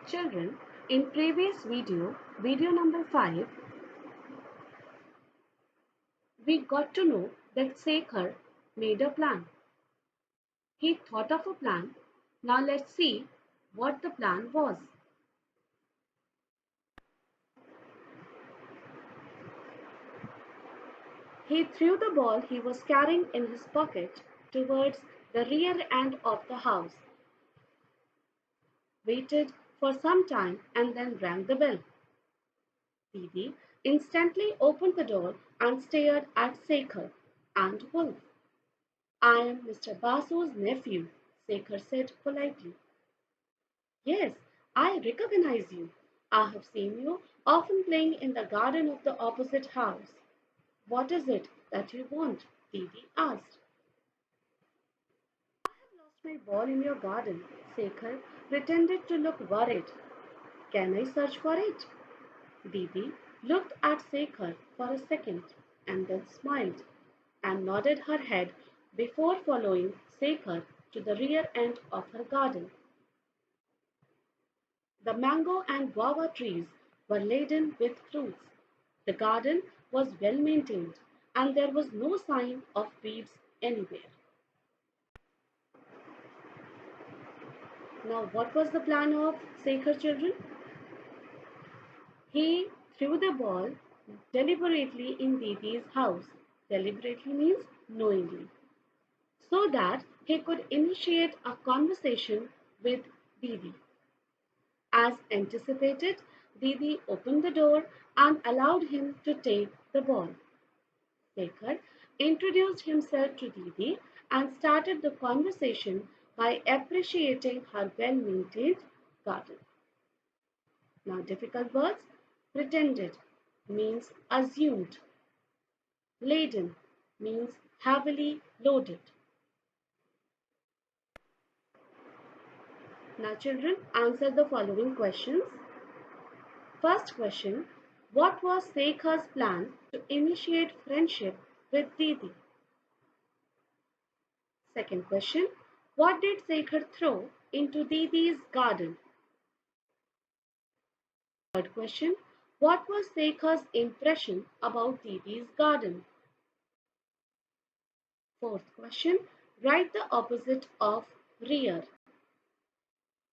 Children, in previous video number 5, we got to know that Sekhar made a plan. He thought of a plan. Now let's see what the plan was. He threw the ball he was carrying in his pocket towards the rear end of the house, waited for some time and then rang the bell. Didi instantly opened the door and stared at Sekhar and Wolf. "I am Mr. Basu's nephew," Sekhar said politely. "Yes, I recognize you. I have seen you often playing in the garden of the opposite house. What is it that you want?" Didi asked. "I have lost my ball in your garden." Sekhar pretended to look worried. "Can I search for it?" Didi looked at Sekhar for a second and then smiled and nodded her head before following Sekhar to the rear end of her garden. The mango and guava trees were laden with fruits. The garden was well maintained and there was no sign of weeds anywhere. Now, what was the plan of Sekhar, children? He threw the ball deliberately in Didi's house. Deliberately means knowingly, so that he could initiate a conversation with Didi. As anticipated, Didi opened the door and allowed him to take the ball. Sekhar introduced himself to Didi and started the conversation by appreciating her well-maintained garden. Now, difficult words. Pretended means assumed. Laden means heavily loaded. Now, children, answer the following questions. First question, what was Sekhar's plan to initiate friendship with Didi? Second question, what did Sekhar throw into Didi's garden? Third question, what was Sekhar's impression about Didi's garden? Fourth question, write the opposite of rear.